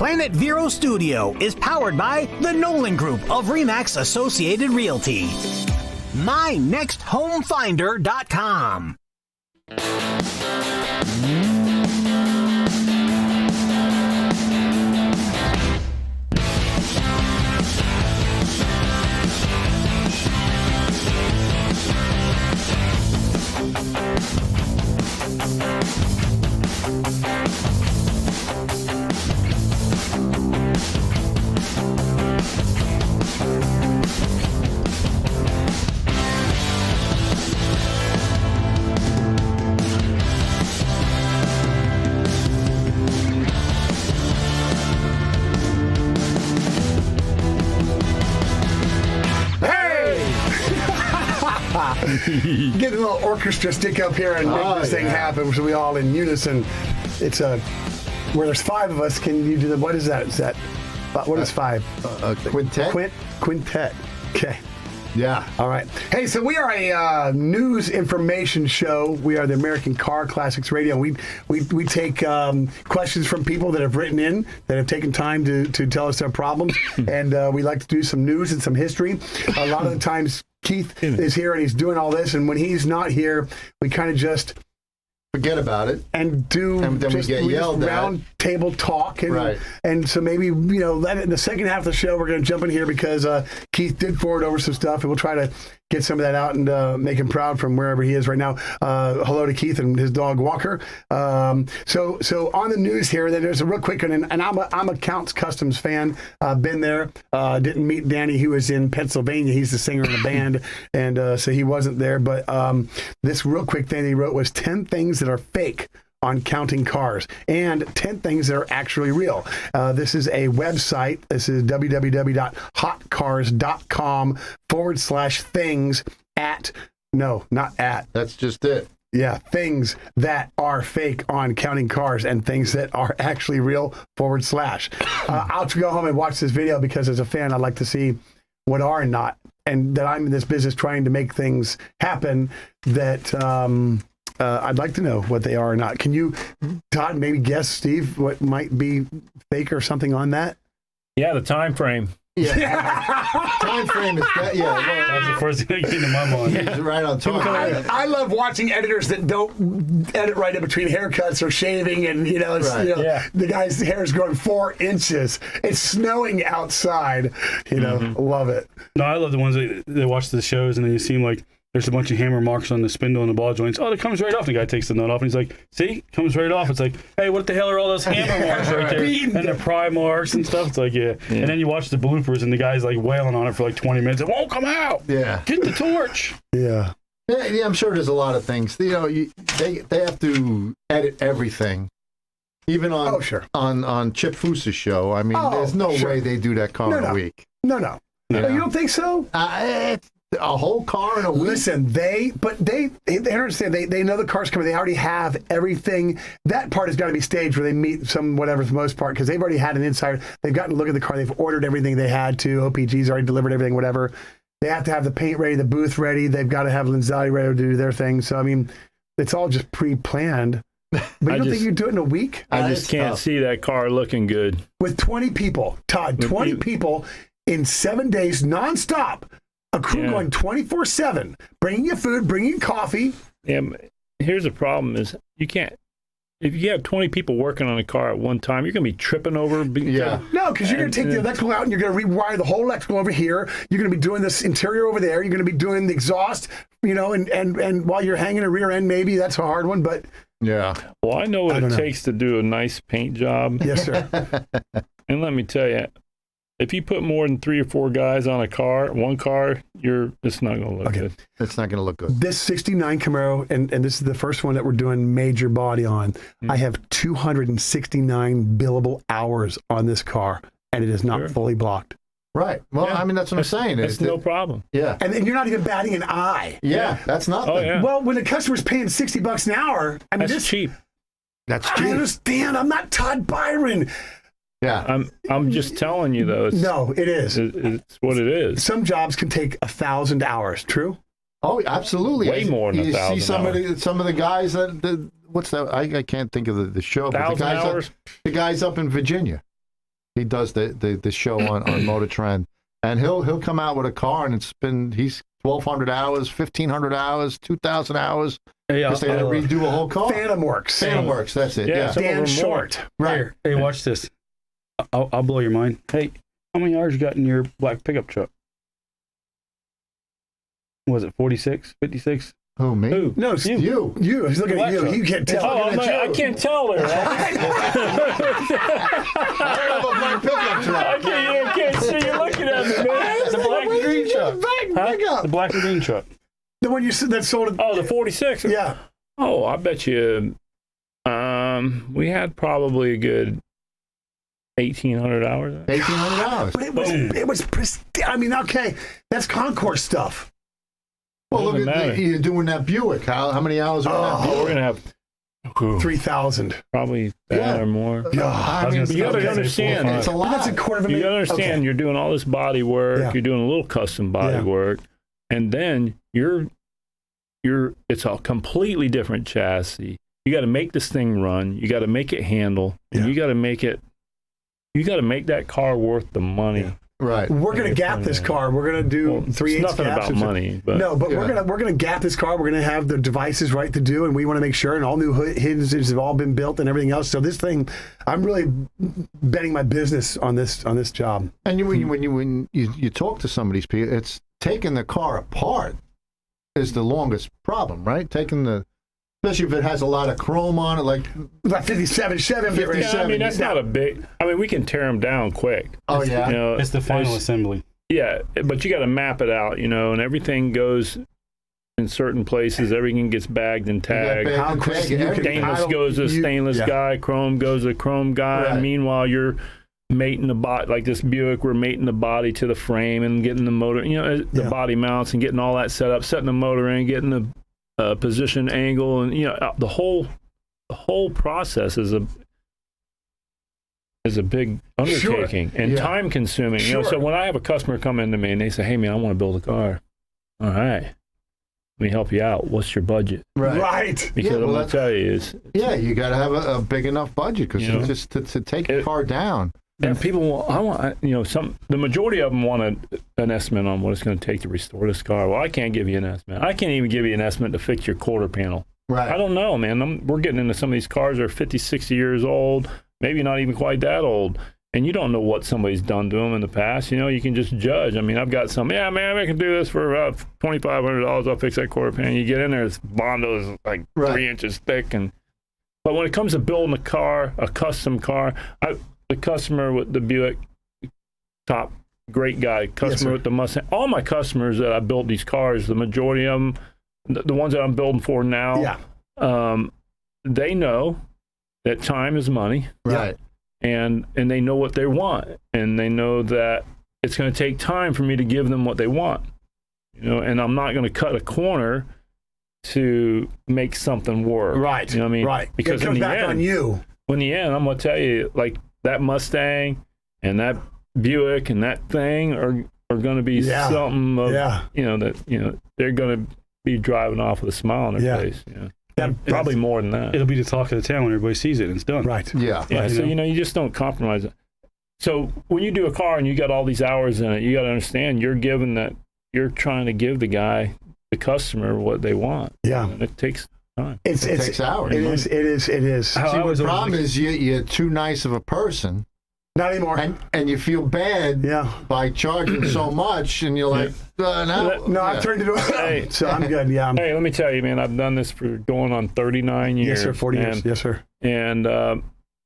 Planet Vero Studio is powered by the Nolan Group of RE/MAX Associated Realty. MyNextHomeFinder.com. Get a little orchestra stick up here and make this thing happen so we all in unison. It's where there's five of us. Can you do the, what is that? Is that, what is five? Quintet? Quintet. Okay. Yeah. All right. Hey, so we are a news information show. We are the American Car Classics Radio. We take questions from people that have written in, that have taken time to tell us their problems, and we like to do some news and some history. A lot of the times Keith is here and he's doing all this, and when he's not here, we kind of just forget about it and then we get yelled at. Round table talk, and right. And so maybe in the second half of the show we're going to jump in here because Keith did forward over some stuff, and we'll try to get some of that out and make him proud from wherever he is right now. Hello to Keith and his dog Walker. So on the news here, then there's a real quick one, and I'm a Counts Customs fan. Been there. Didn't meet Danny. He was in Pennsylvania. He's the singer in the band, and so he wasn't there. But this real quick thing he wrote was 10 things that are fake on counting cars, and 10 things that are actually real. This is a website. This is www.hotcars.com/things That's just it. Yeah, things that are fake on counting cars and things that are actually real /. I'll go home and watch this video because as a fan, I'd like to see what are and not, and that I'm in this business trying to make things happen that I'd like to know what they are or not. Can you, Todd, maybe guess, Steve, what might be fake or something on that? Yeah, the time frame. Yeah. Time frame is that. Yeah, well, that's the first thing that came to my mind. Yeah. Right on top. I love watching editors that don't edit right in between haircuts or shaving, and the guy's hair is growing 4 inches. It's snowing outside. Love it. No, I love the ones that watch the shows and then you seem like there's a bunch of hammer marks on the spindle and the ball joints. Oh, it comes right off. The guy takes the nut off, and he's like, see? Comes right off. It's like, hey, what the hell are all those hammer marks right there? And the pry marks and stuff. It's like, yeah. And then you watch the bloopers, and the guy's like wailing on it for like 20 minutes. It won't come out. Yeah. Get the torch. Yeah. Yeah, I'm sure there's a lot of things. They have to edit everything. Even on on Chip Foose's show. I mean, there's no way they do that car in a week. No. You don't think so? A whole car in a week? Listen, they understand. They know the car's coming. They already have everything. That part has got to be staged where they meet some whatever for the most part because they've already had an insider. They've gotten to look at the car. They've ordered everything they had to. OPG's already delivered everything, whatever. They have to have the paint ready, the booth ready. They've got to have Linzati ready to do their thing. So, I mean, it's all just pre-planned. But you don't think you do it in a week? I just can't see that car looking good. With 20 people, Todd, 20 people in 7 days nonstop. A crew going 24/7, bringing you food, bringing you coffee. Yeah, here's the problem: is you can't. If you have 20 people working on a car at one time, you're going to be tripping over. No, because you're going to take the electrical out and you're going to rewire the whole electrical over here. You're going to be doing this interior over there. You're going to be doing the exhaust, and while you're hanging a rear end, maybe that's a hard one, but yeah. Well, I know what it takes to do a nice paint job. Yes, sir. And let me tell you. If you put more than 3 or 4 guys on one car, it's not going to look good. It's not going to look good. This 69 Camaro, and this is the first one that we're doing major body on. I have 269 billable hours on this car, and it is not fully blocked. Right. Well, I mean, that's what I'm saying. That's no problem. Yeah. And you're not even batting an eye. Yeah, that's nothing. Oh, yeah. Well, when the customer's paying $60 an hour, I mean, that's cheap. That's cheap. I understand. I'm not Todd Byron. Yeah, I'm just telling you though. No, it is. It's what it is. Some jobs can take 1,000 hours. True. Oh, absolutely. Way more than 1,000. You see some of the guys what's that? I can't think of the show. 1,000 hours. The guys up in Virginia. He does the show on Motor Trend, and he'll come out with a car, and he's 1,200 hours, 1,500 hours, 2,000 hours. Hey, Because they had to redo a whole car. Phantom Works. That's it. Yeah. Dan Short. Right. Hey, watch this. I'll blow your mind. Hey, how many hours you got in your black pickup truck? Was it 46, 56? Who, me? Who? No, it's you. You. He's looking at you. You can't tell. I can't tell there. I can't see you looking at me, man. The black and green truck. The black and green truck. The one you said that sold. Oh, the 46. Yeah. Oh, I bet you. We had probably a good 1,800 hours. 1,800 hours. But it was pristine. I mean, okay, that's Concourse stuff. Well, look Doesn't at matter. you're doing that Buick. How many hours are in that Oh, Buick? we're gonna have 3,000. probably that Yeah. or more. God. I mean, You gotta okay. understand. It's a But lot. that's a quarter of a You million. gotta understand. Okay. You're doing all this body work. Yeah. You're doing a little custom body Yeah. work, and then you're. It's a completely different chassis. You got to make this thing run. You got to make it handle. And Yeah. you got to make it. You got to make that car worth the money. Yeah. Right. We're gonna gap this car. We're gonna do Well, 3/8 it's nothing gaps. about money, but No, but Yeah. we're gonna gap this car. We're gonna have the devices right to do, and we want to make sure. And all new hinges have all been built and everything else. So this thing, I'm really betting my business on this job. And when you talk to some of these people, it's taking the car apart is the longest problem, right? Especially if it has a lot of chrome on it, like Like 57 Chevy. I'm getting ready to- yeah, I mean that's not a big. I mean we can tear them down quick. oh yeah, You know, It's the final there's- assembly. Yeah, but you got to map it out, and everything goes in certain places. Everything gets bagged and tagged. How quick you can- Stainless goes to stainless yeah. guy, chrome goes to chrome guy. Right. Meanwhile, you're mating the body, like this Buick, we're mating the body to the frame and getting the motor, the Yeah. body mounts and getting all that set up, setting the motor in, getting the position angle, and the whole process is a big undertaking and Yeah. time consuming. Sure. So when I have a customer come into me and they say, "Hey man, I want to build a car," all right, let me help you out. What's your budget? Right. Because Yeah, well, I'm gonna that's- tell you is, you got to have a big enough budget because You know? just to take the car down. and people want, the majority of them want an estimate on what it's going to take to restore this car. Well, I can't give you an estimate. I can't even give you an estimate to fix your quarter panel. Right. I don't know, man. We're getting into some of these cars that are 50, 60 years old, maybe not even quite that old. And you don't know what somebody's done to them in the past. You can just judge. I mean, I've got some, I can do this for about $2,500. I'll fix that quarter panel. You get in there, it's Bondo is like Right. 3 inches thick. But when it comes to building a car, a custom car, the customer with the Buick, top great guy, customer sir. with the Mustang, all my customers that I built these cars, the majority of them, the ones that I'm building for now, they know that time is money. Right. And they know what they want, and they know that it's going to take time for me to give them what they want, and I'm not going to cut a corner to make something work. Right. You know what I mean? Right. Because it comes in the back end, on you. in the end, I'm going to tell you, like that Mustang and that Buick and that thing are going to be Yeah. something of, Yeah. they're going to be driving off with a smile on their Yeah. face. That- Probably more than that. It'll be the talk of the town when everybody sees it and it's done. Right. Yeah. Yeah, Right, so you know. you just don't compromise it. So when you do a car and you got all these hours in it, you got to understand you're trying to give the customer what they want. Yeah. And it takes time. It takes hours. It is. How I See, was the always problem like- is you're too nice of a person, Not anymore. and you feel bad Yeah. by charging so much, and you're like, no. No, I've turned it around. Hey. So I'm good. Yeah. Hey, let me tell you, man, I've done this for going on 39 years. Yes, sir. 40 years. and, Yes, sir. And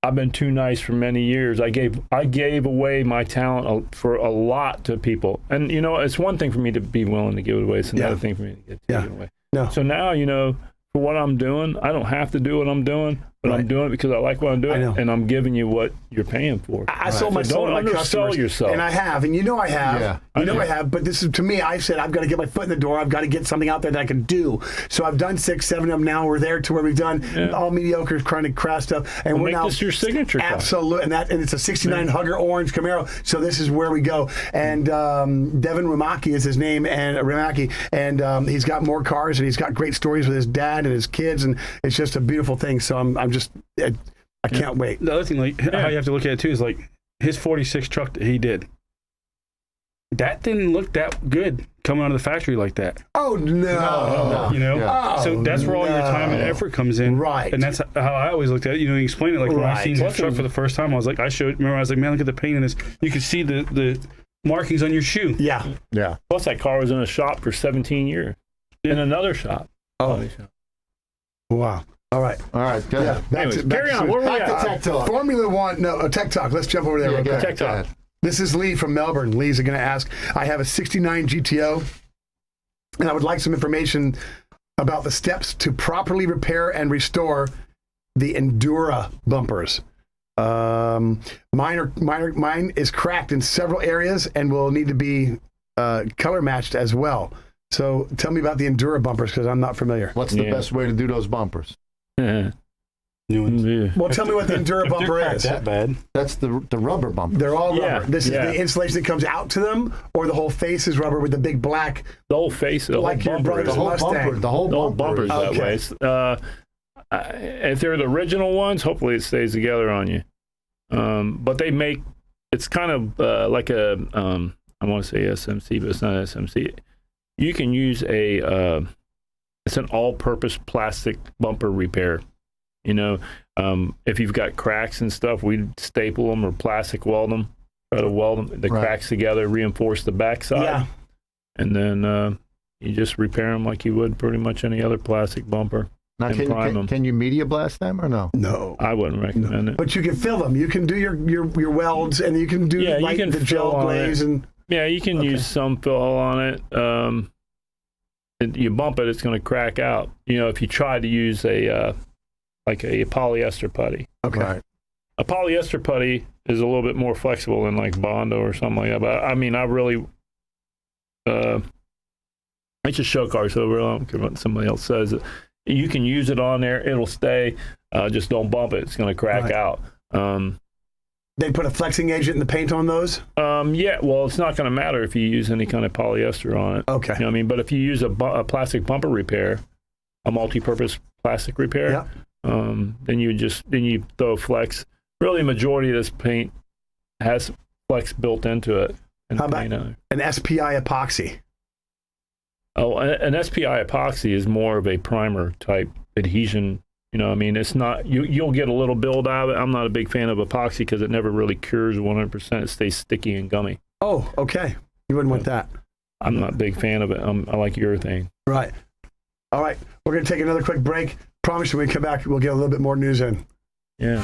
I've been too nice for many years. I gave away my talent for a lot to people. And, it's one thing for me to be willing to give it away. It's another Yeah. thing for me to get Yeah. it away. No. So now, for what I'm doing, I don't have to do what I'm doing, but I'm Right. doing it because I like what I'm I doing, know. and I'm giving you what you're paying for. I sold my So soul to don't my undersell customers, yourself. and I have, and I have. Yeah. I have. But this is to me. I said I've got to get my foot in the door. I've got to get something out there that I can do. So I've done 6, 7 of them now. We're there to where we've done all mediocre, kind of crass stuff, and we're Make now this your signature car. absolutely. And it's a '69 Hugger Orange Camaro. So this is where we go. And Devin Ramaki is his name, and he's got more cars, and he's got great stories with his dad and his kids, and it's just a beautiful thing. So I'm just. I can't wait. The other thing, how you have to look at it too, is like his 46 truck that he did. That didn't look that good coming out of the factory like that. Oh, no. You know? Yeah. So that's where all your time and effort comes in. Right. And that's how I always looked at it. You know, you explain it like when I seen his truck for the first time, I was like, I was like, man, look at the paint in this. You could see the markings on your shoe. Yeah. Yeah. Plus, that car was in a shop for 17 years. In another shop. Oh. Wow. All right. All right. Go ahead. Anyways, carry on. Where were we Back to at? Tech Talk. Formula One. No, Tech Talk. Let's jump over there real quick. Tech Talk. This is Lee from Melbourne. Lee's going to ask, I have a 69 GTO, and I would like some information about the steps to properly repair and restore the Endura bumpers. Mine is cracked in several areas and will need to be color matched as well. So tell me about the Endura bumpers, because I'm not familiar. What's the best way to do those bumpers? New ones. Yeah. Well, tell me what the Endura bumper They're is. that bad. That's the rubber bumper. They're all Yeah, rubber. This is yeah. the insulation that comes out to them, or the whole face is rubber with the big black, The whole face, the like whole your bumper. brother's is- whole Mustang. bumper. The whole The whole bumper. bumper's Okay. that way. If they're the original ones, hopefully it stays together on you. But they make, it's kind of like a, I want to say SMC, but it's not SMC. You can use it's an all-purpose plastic bumper repair. You know, if you've got cracks and stuff, we staple them or plastic weld them, try to weld them, the Right. cracks together, reinforce the backside. Yeah. And then you just repair them like you would pretty much any other plastic bumper. Now, and prime them. can you media blast them or no? No. I wouldn't recommend it. But you can fill them. You can do your welds, and you can do Yeah, you like can the fill gel on glaze it. and Yeah, you can use some fill on it. You bump it, it's going to crack out. You know, if you try to use like a polyester putty. okay. Right. A polyester putty is a little bit more flexible than like Bondo or something like that. But I mean, I really, it's a show car, so I don't care what somebody else says. You can use it on there; it'll stay. Just don't bump it; it's going to crack Right. out. They put a flexing agent in the paint on those. Yeah, well, it's not going to matter if you use any kind of polyester on it. Okay. You know what I mean? But if you use a plastic bumper repair, a multi-purpose plastic repair, Yeah. then you throw flex. Really, the majority of this paint has flex built into it. And How about an SPI epoxy? Oh, an SPI epoxy is more of a primer type adhesion. You know, I mean, it's not, you'll get a little build out of it. I'm not a big fan of epoxy because it never really cures 100%. It stays sticky and gummy. Oh, okay. You wouldn't want that. I'm not a big fan of it. I like urethane. Right. All right. We're going to take another quick break. Promise you when we come back, we'll get a little bit more news in. Yeah.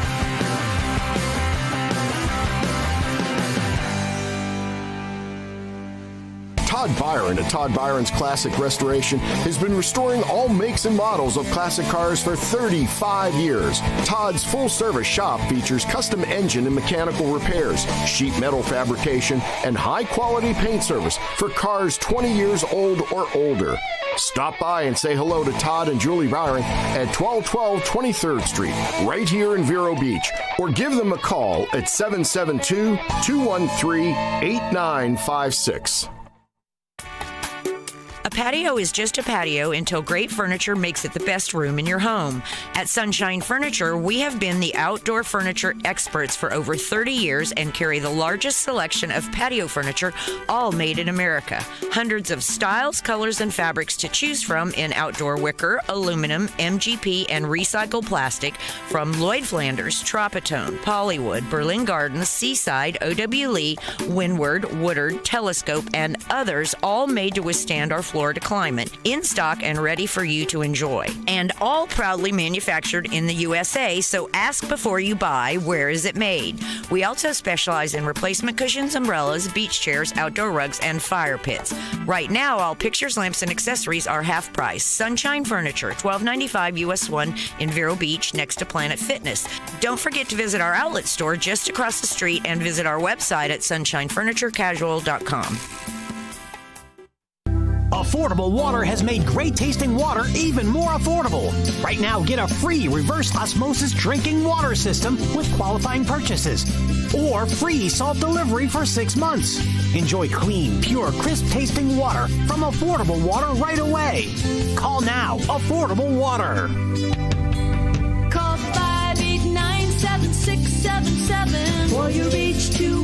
Todd Byron at Todd Byron's Classic Restoration has been restoring all makes and models of classic cars for 35 years. Todd's full-service shop features custom engine and mechanical repairs, sheet metal fabrication, and high-quality paint service for cars 20 years old or older. Stop by and say hello to Todd and Julie Byron at 1212 23rd Street, right here in Vero Beach, or give them a call at 772-213-8956. A patio is just a patio until great furniture makes it the best room in your home. At Sunshine Furniture, we have been the outdoor furniture experts for over 30 years and carry the largest selection of patio furniture, all made in America. Hundreds of styles, colors, and fabrics to choose from in outdoor wicker, aluminum, MGP, and recycled plastic from Lloyd Flanders, Tropitone, Polywood, Berlin Gardens, Seaside, O.W. Lee, Windward, Woodard, Telescope, and others, all made to withstand our Florida climate, in stock and ready for you to enjoy. And all proudly manufactured in the USA, so ask before you buy, where is it made? We also specialize in replacement cushions, umbrellas, beach chairs, outdoor rugs, and fire pits. Right now, all pictures, lamps, and accessories are half price. Sunshine Furniture, $12.95 US 1 in Vero Beach, next to Planet Fitness. Don't forget to visit our outlet store just across the street and visit our website at sunshinefurniturecasual.com. Affordable Water has made great tasting water even more affordable. Right now, get a free reverse osmosis drinking water system with qualifying purchases, or free salt delivery for 6 months. Enjoy clean, pure, crisp tasting water from Affordable Water right away. Call now. Affordable Water. Call 589-7677 for your H2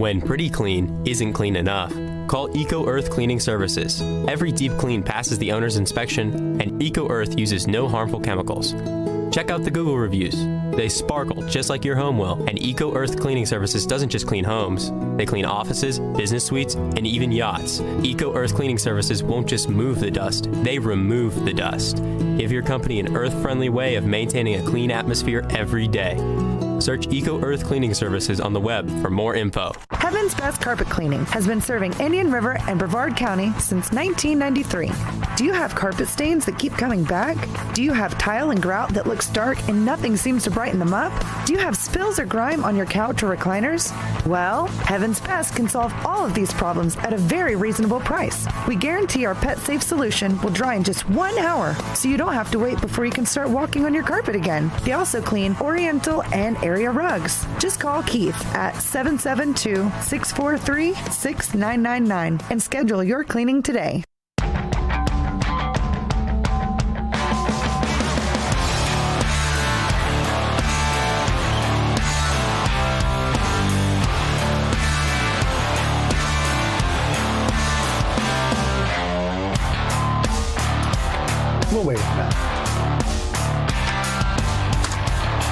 When pretty clean isn't clean enough, call EcoEarth Cleaning Services. Every deep clean passes the owner's inspection, and EcoEarth uses no harmful chemicals. Check out the Google reviews. They sparkle just like your home will. And EcoEarth Cleaning Services doesn't just clean homes. They clean offices, business suites, and even yachts. EcoEarth Cleaning Services won't just move the dust, they remove the dust. Give your company an earth-friendly way of maintaining a clean atmosphere every day. Search EcoEarth Cleaning Services on the web for more info. Heaven's Best Carpet Cleaning has been serving Indian River and Brevard County since 1993. Do you have carpet stains that keep coming back? Do you have tile and grout that looks dark and nothing seems to brighten them up? Do you have spills or grime on your couch or recliners? Well, Heaven's Best can solve all of these problems at a very reasonable price. We guarantee our pet-safe solution will dry in just 1 hour, so you don't have to wait before you can start walking on your carpet again. They also clean Oriental and area rugs. Just call Keith at 772-643-6999 and schedule your cleaning today. We'll wait on that.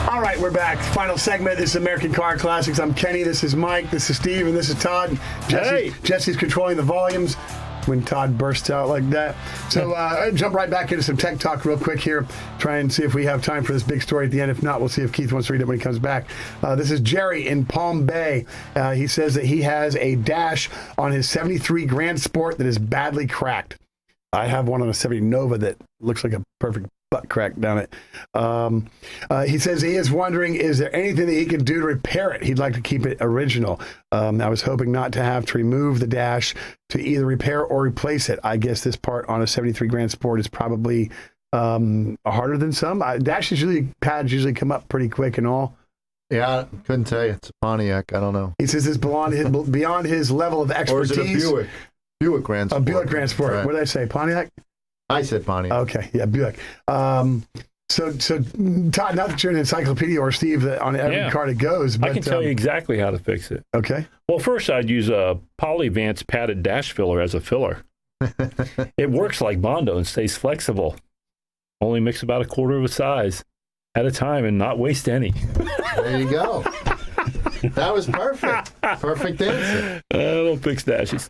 All right, we're back. Final segment. This is American Car Classics. I'm Kenny. This is Mike. This is Steve. And this is Todd. Jesse's controlling the volumes when Todd bursts out like that. So I'll jump right back into some tech talk real quick here. Try and see if we have time for this big story at the end. If not, we'll see if Keith wants to read it when he comes back. This is Jerry in Palm Bay. He says that he has a dash on his 73 Grand Sport that is badly cracked. I have one on a 70 Nova that looks like a perfect butt crack down it. He says he is wondering, is there anything that he can do to repair it? He'd like to keep it original. I was hoping not to have to remove the dash to either repair or replace it. I guess this part on a 73 Grand Sport is probably harder than some. Pads usually come up pretty quick and all. Yeah, I couldn't tell you. It's a Pontiac. I don't know. He says it's beyond his level of expertise. Or is it a Buick? Buick Grand Sport. A Buick Grand Sport. Right. What did I say? Pontiac? I said Pontiac. Okay, yeah, Buick. So Todd, not that you're an encyclopedia or Steve on every car that goes, but I can tell you exactly how to fix it. Okay. Well, first I'd use a Polyvance padded dash filler as a filler. It works like Bondo and stays flexible. Only mix about 1/4 of a size at a time and not waste any. There you go. That was perfect. Perfect answer. I don't fix dashes.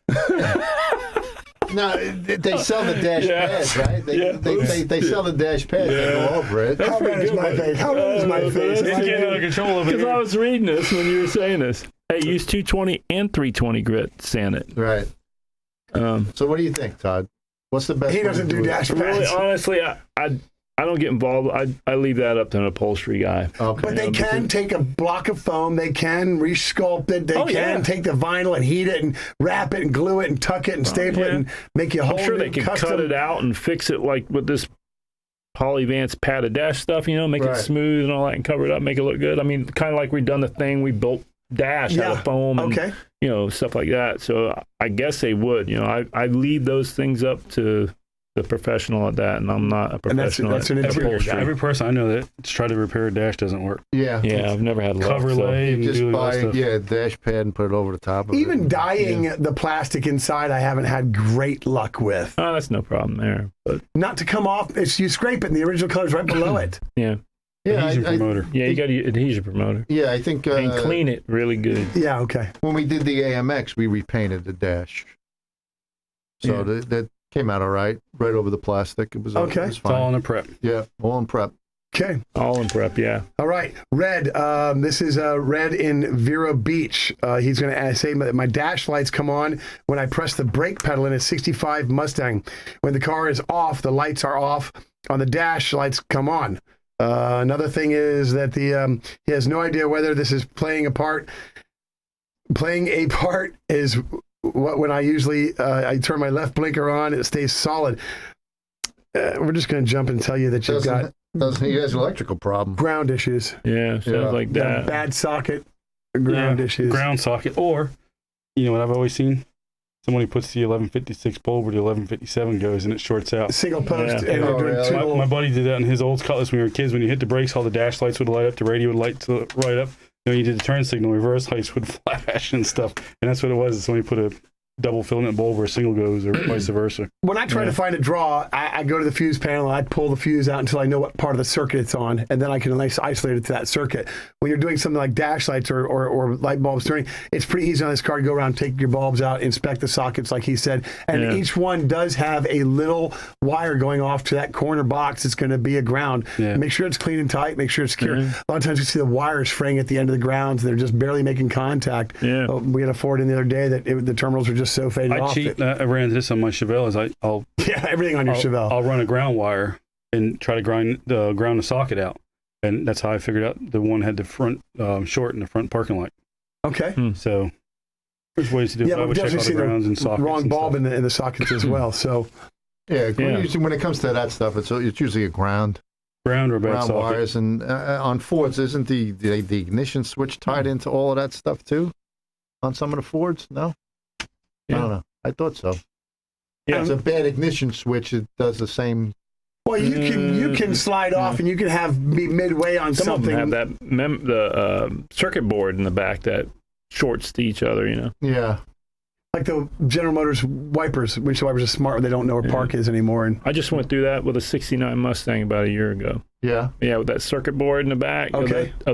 No, they sell the dash pads, right? They sell the dash pads that go over it. How red is my face? How red is my face? It's getting out of control over Because here. I was reading this when you were saying this. Hey, use 220 and 320 grit sand it. Right. So what do you think, Todd? What's the best? He doesn't do dash pads. Really, honestly, I don't get involved. I leave that up to an upholstery guy. Okay. But they can take a block of foam, they can resculpt it, they can take the vinyl and heat it and wrap it and glue it and tuck it and staple it and make you a whole I'm sure new they could custom. cut it out and fix it like with this Polyvance padded dash stuff, make it smooth and all that and cover it up, make it look good. I mean, kind of like we've done the thing, we built dash out of foam and, stuff like that. So I guess they would. I leave those things up to the professional at that, and I'm not a professional. And that's an interior guy. Every person I know that's tried to repair a dash doesn't work. Yeah. I've never had luck. Cover lay and Just do buy stuff. a dash pad and put it over the top of it. Even dyeing the plastic inside, I haven't had great luck with. Oh, that's no problem there. But not to come off, you scrape it, and the original color's right below it. Yeah. Adhesion promoter. Yeah, you got to adhesion promoter. Yeah, I think. And clean it really good. Yeah, okay. When we did the AMX, we repainted the dash. So that came out all right over the plastic. It was okay. It was It's all fine. in the prep. Yeah, all in prep. Okay. All in prep, yeah. All right. Red. This is Red in Vero Beach. He's going to say that my dash lights come on when I press the brake pedal in a 65 Mustang. When the car is off, the lights are off. On the dash, lights come on. Another thing is that he has no idea whether this is playing a part. Playing a part is when I usually I turn my left blinker on, it stays solid. We're just going to jump and tell you that you've got he has an electrical problem. Ground issues. Yeah, sounds like that. Bad socket, ground issues. Ground socket. Or, what I've always seen? Somebody puts the 1156 bulb where the 1157 goes and it shorts out. Single post. Yeah. And they're doing My buddy did that in his old Cutlass when we were kids. When you hit the brakes, all the dash lights would light up, the radio would light up. you did the turn signal, reverse lights would flash and stuff. And that's what it was. It's when you put a double filament bulb where a single goes or vice versa. When I try to find a draw, I go to the fuse panel and I pull the fuse out until I know what part of the circuit it's on, and then I can isolate it to that circuit. When you're doing something like dash lights or light bulbs turning, it's pretty easy on this car to go around, take your bulbs out, inspect the sockets like he said, and each one does have a little wire going off to that corner box. It's going to be a ground. Make sure it's clean and tight, make sure it's secure. A lot of times you see the wires fraying at the end of the grounds, they're just barely making contact. We had a Ford in the other day that the terminals were just so faded off. I ran this on my Chevelle. I'll everything on your Chevelle. I'll run a ground wire and try to ground the socket out, and that's how I figured out the one had the front short in the front parking light. Okay. So there's ways to do it. I would check all the grounds and sockets. Wrong bulb in the sockets as well. So usually when it comes to that stuff, it's usually a ground or bad socket. Wires, and on Fords, isn't the ignition switch tied into all of that stuff too? On some of the Fords, no. I don't know. I thought so. Yeah, it's a bad ignition switch. It does the same. Well, you can slide off, and you can be midway on Some something. of them have the circuit board in the back that shorts to each other. Yeah. Like the General Motors wipers. Windshield wipers are smart. They don't know where park is anymore. And I just went through that with a '69 Mustang about a year ago. Yeah. Yeah, with that circuit board in the back of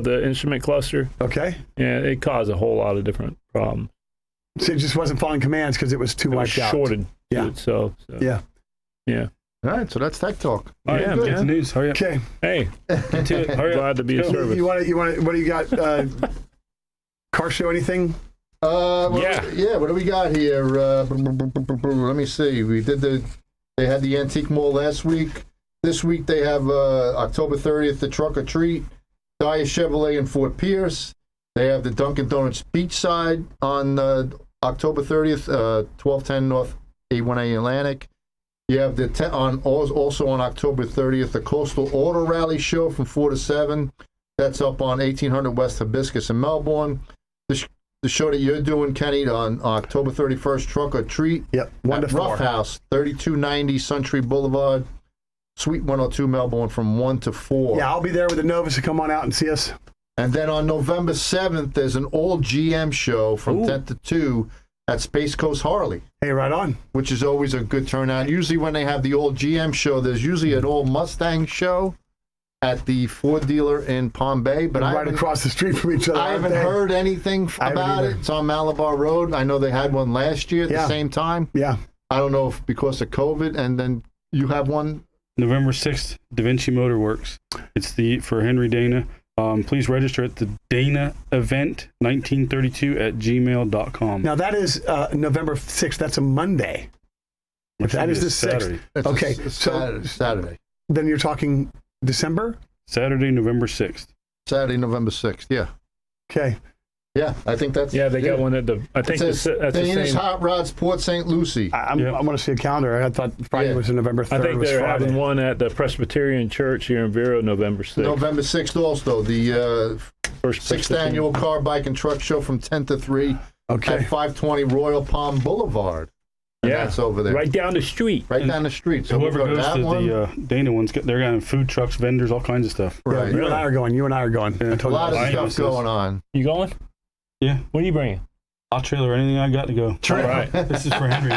the instrument cluster. Okay. Yeah, it caused a whole lot of different problems. So it just wasn't following commands because it was too wiped out. Shorted. Yeah. So. Yeah. All right, so that's Tech Talk. All right, get the news. Hurry up. Okay. Hey, get to it. Hurry up. Glad to be of service. You want to? What do you got? Car show? Anything? What do we got here? Let me see. They had the Antique Mall last week. This week they have October 30th, the Truck or Treat, Dyer Chevrolet in Fort Pierce. They have the Dunkin' Donuts Beachside on October 30th, 1210 North A1A Atlantic. You have also on October 30th, the Coastal Auto Rally Show from 4 to 7. That's up on 1800 West Hibiscus in Melbourne. The show that you're doing, Kenny, on October 31st, Truck or Treat. Yep, 1 to 4. Rough House, 3290 Suntree Boulevard, Suite 102 Melbourne from 1 to 4. Yeah, I'll be there with the Novus to come on out and see us. And then on November 7th, there's an all GM show from 10 to 2 at Space Coast Harley. Hey, right on. Which is always a good turnout. Usually when they have the old GM show, there's usually an old Mustang show at the Ford dealer in Palm Bay. But right across the street from each other. I haven't heard anything about it. It's on Malabar Road. I know they had one last year at the same time. Yeah. I don't know if because of COVID, and then you have one. November 6th, Da Vinci Motor Works. It's for Henry Dana. Please register at the Dana Event 1932 at gmail.com. Now that is November 6th. That's a Monday. That is the 6th. Okay, so Saturday. Then you're talking December? Saturday, November 6th. Saturday, November 6th, yeah. Okay. Yeah, I think that's... Yeah, they got one at the... I think that's the Dana's same... Hot Rods, Port St. Lucie. I want to see a calendar. I thought Friday was November 3rd. I think they're having one at the Presbyterian Church here in Vero, November 6th. November 6th also. The sixth annual Car, Bike, and Truck Show from 10 to 3 at 520 Royal Palm Boulevard. And that's over there. Right down the street. Right down the street. So whoever goes to the Dana ones, they're going to food trucks, vendors, all kinds of stuff. Right. You and I are going. Yeah. A lot of stuff going on. You going? Yeah. What are you bringing? I'll trailer anything I got to go. All right. This is for Henry.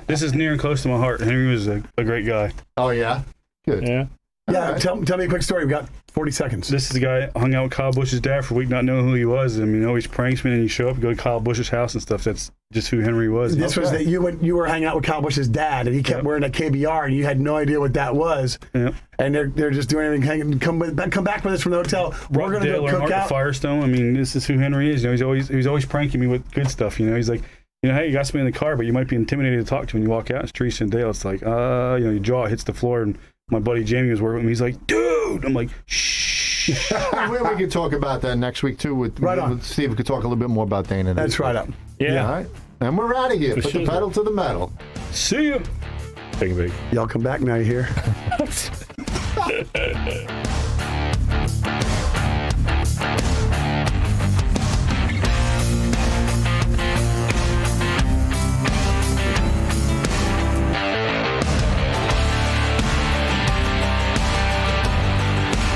This is near and close to my heart. Henry was a great guy. Oh, yeah? Good. Yeah. Yeah, tell me a quick story. We've got 40 seconds. This is the guy hung out with Kyle Busch's dad for a week, not knowing who he was. I mean, always pranks me, and you show up, and go to Kyle Busch's house and stuff. That's just who Henry was. This was that you were hanging out with Kyle Busch's dad, and he kept wearing a KBR, and you had no idea what that was. Yeah. And they're just doing everything. Come back with us from the hotel. We're going to go cook out. Firestone. I mean, this is who Henry is. You know, he's always pranking me with good stuff. You know, he's like, hey, you got somebody in the car, but you might be intimidated to talk to when you walk out. It's Teresa and Dale. It's like, your jaw hits the floor, and my buddy Jamie was working with me. He's like, dude. I'm like, shh. We can talk about that next week, too. With Steve, we could talk a little bit more about Dana. That's right up. Yeah. All right. And we're out of here. Put the pedal to the metal. See you. Take a big. Y'all come back now, you hear?